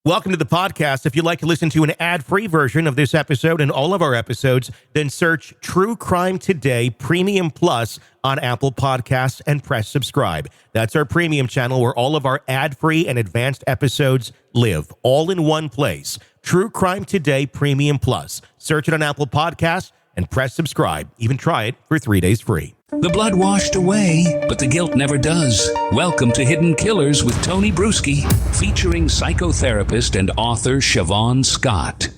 Welcome to the podcast. If you'd like to listen to an ad-free version of this episode and all of our episodes, then search True Crime Today Premium Plus on Apple Podcasts and press subscribe. That's our premium channel where all of our ad-free and advanced episodes live, all in one place. True Crime Today Premium Plus. Search it on Apple Podcasts and press subscribe. Even try it for 3 days free. The blood washed away, but the guilt never does. Welcome to Hidden Killers with Tony Bruschi, featuring psychotherapist and author Siobhan Scott.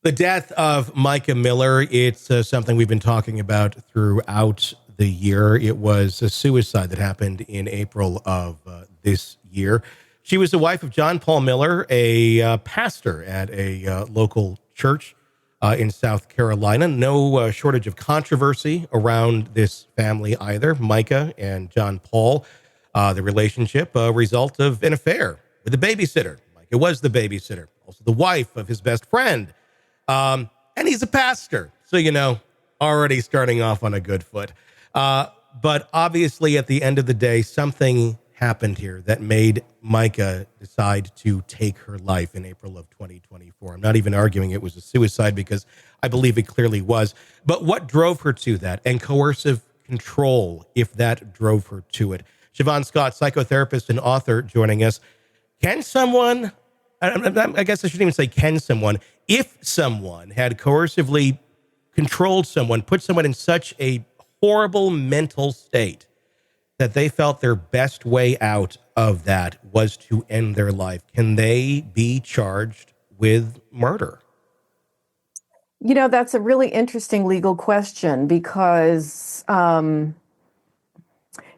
The death of Micah Miller, it's something we've been talking about throughout the year. It was a suicide that happened in April of this year. She was the wife of John Paul Miller, a pastor at a local church in South Carolina. No shortage of controversy around this family either. Micah and John Paul, the relationship, a result of an affair with a babysitter. Micah was the babysitter, also the wife of his best friend. And he's a pastor. So, already starting off on a good foot. But obviously at the end of the day, something happened here that made Micah decide to take her life in April of 2024. I'm not even arguing it was a suicide because I believe it clearly was. But what drove her to that, and coercive control, if that drove her to it? Siobhan Scott, psychotherapist and author, joining us. Can someone, I guess I shouldn't even say can someone, if someone had coercively controlled someone, put someone in such a horrible mental state that they felt their best way out of that was to end their life, can they be charged with murder? That's a really interesting legal question because, I'm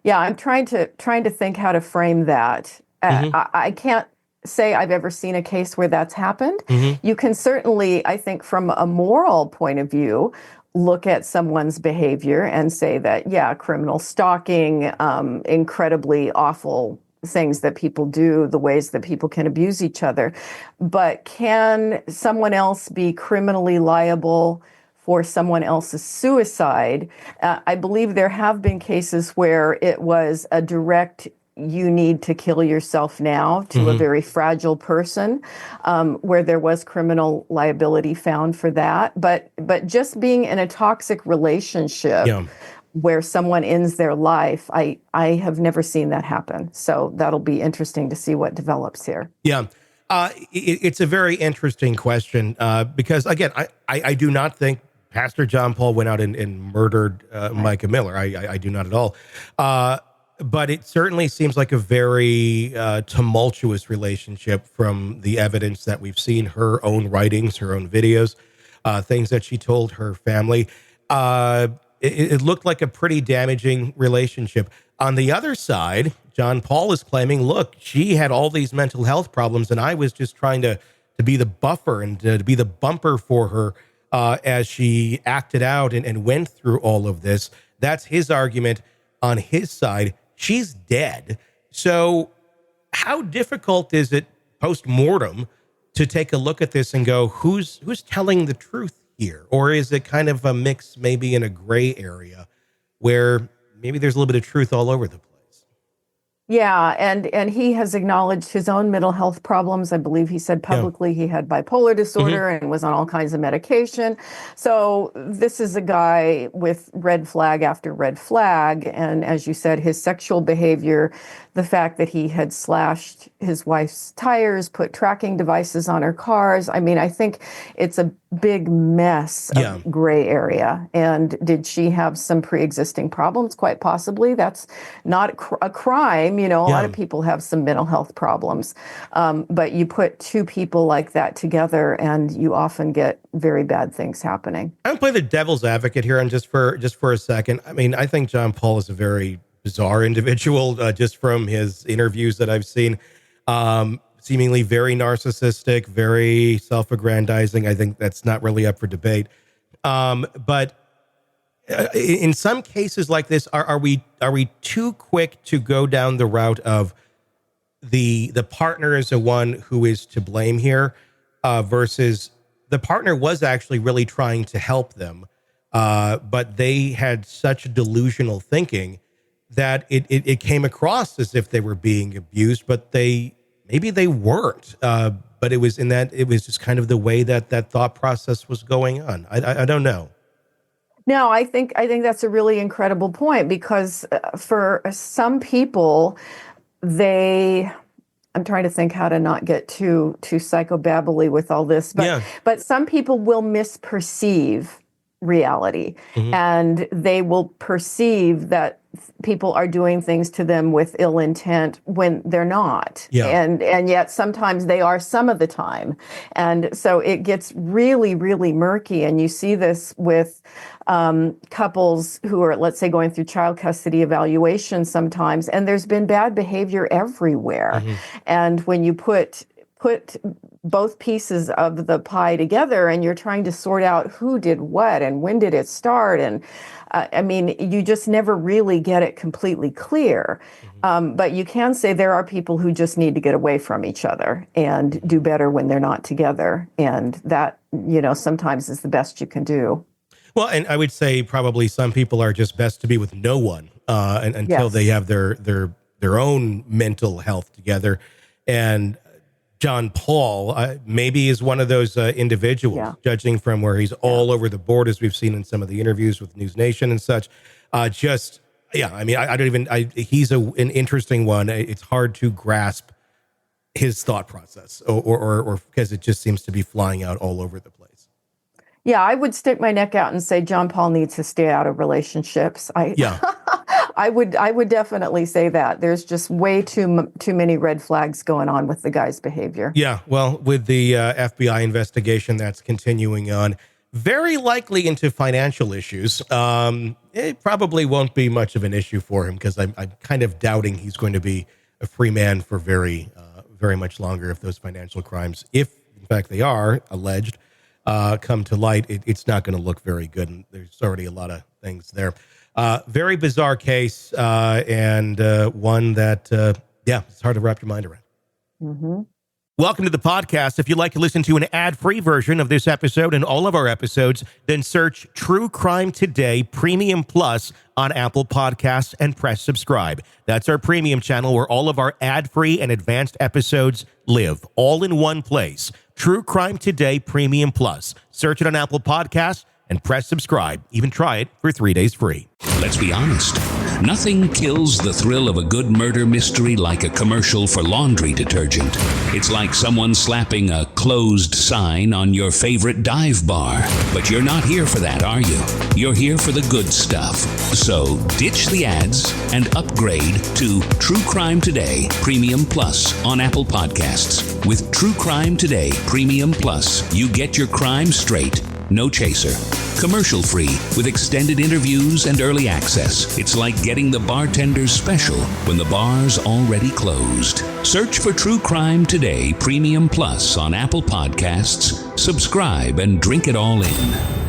trying to think how to frame that. I can't say I've ever seen a case where that's happened. You can certainly, I think, from a moral point of view, look at someone's behavior and say that, criminal stalking, incredibly awful things that people do, the ways that people can abuse each other. But can someone else be criminally liable for someone else's suicide? I believe there have been cases where it was a direct you need to kill yourself now to a very fragile person, where there was criminal liability found for that. But just being in a toxic relationship where someone ends their life, I have never seen that happen. So that'll be interesting to see what develops here. Yeah. It's a very interesting question because, again, I do not think Pastor John Paul went out and murdered Micah Miller. I do not at all. But it certainly seems like a very tumultuous relationship from the evidence that we've seen, her own writings, her own videos, things that she told her family. It looked like a pretty damaging relationship. On the other side, John Paul is claiming, look, she had all these mental health problems, and I was just trying to be the buffer and to be the bumper for her as she acted out and went through all of this. That's his argument on his side. She's dead. So how difficult is it post-mortem to take a look at this and go, who's telling the truth here? Or is it kind of a mix, maybe in a gray area where maybe there's a little bit of truth all over the place? Yeah, and he has acknowledged his own mental health problems. I believe he said publicly he had bipolar disorder and was on all kinds of medication. So this is a guy with red flag after red flag. And as you said, his sexual behavior, the fact that he had slashed his wife's tires, put tracking devices on her cars. I mean, I think it's a big mess of gray area. And did she have some pre-existing problems? Quite possibly. That's not a crime. A lot of people have some mental health problems. But you put two people like that together and you often get very bad things happening. I'm going to play the devil's advocate here and just for a second. I mean, I think John Paul is a very bizarre individual, just from his interviews that I've seen. Seemingly very narcissistic, very self-aggrandizing. I think that's not really up for debate. But in some cases like this, are we too quick to go down the route of the partner is the one who is to blame here, versus the partner was actually really trying to help them, but they had such delusional thinking that it came across as if they were being abused, but maybe they weren't. But but it was just kind of the way that thought process was going on. I don't know. No, I think that's a really incredible point, because for some people, I'm trying to think how to not get too psychobabbly with all this, but some people will misperceive reality, and they will perceive that people are doing things to them with ill intent when they're not. And yet sometimes they are some of the time. And so it gets really, really murky. And you see this with couples who are, let's say, going through child custody evaluation sometimes, and there's been bad behavior everywhere. And when you put both pieces of the pie together and you're trying to sort out who did what and when did it start, and I mean, you just never really get it completely clear. But you can say there are people who just need to get away from each other and do better when they're not together. And that, sometimes is the best you can do. Well, and I would say probably some people are just best to be with no one until they have their own mental health together. And John Paul maybe is one of those individuals, judging from where he's all over the board, as we've seen in some of the interviews with News Nation and such. I mean, he's an interesting one. It's hard to grasp his thought process or because it just seems to be flying out all over the place. Yeah, I would stick my neck out and say John Paul needs to stay out of relationships. I would definitely say that. There's just way too many red flags going on with the guy's behavior. Yeah, well, with the FBI investigation that's continuing on, very likely into financial issues, it probably won't be much of an issue for him, because I'm kind of doubting he's going to be a free man for very much longer if those financial crimes, if in fact they are alleged, come to light. It's not going to look very good, and there's already a lot of things there. Very bizarre case, and one that, it's hard to wrap your mind around. Welcome to the podcast. If you'd like to listen to an ad-free version of this episode and all of our episodes, then search True Crime Today Premium Plus on Apple Podcasts and press subscribe. That's our premium channel where all of our ad-free and advanced episodes live, all in one place. True Crime Today Premium Plus. Search it on Apple Podcasts and press subscribe. Even try it for 3 days free. Let's be honest. Nothing kills the thrill of a good murder mystery like a commercial for laundry detergent. It's like someone slapping a closed sign on your favorite dive bar. But you're not here for that, are you? You're here for the good stuff. So ditch the ads and upgrade to True Crime Today Premium Plus on Apple Podcasts. With True Crime Today Premium Plus, you get your crime straight. No chaser. Commercial free with extended interviews and early access. It's like getting the bartender's special when the bar's already closed. Search for True Crime Today Premium Plus on Apple Podcasts. Subscribe and drink it all in.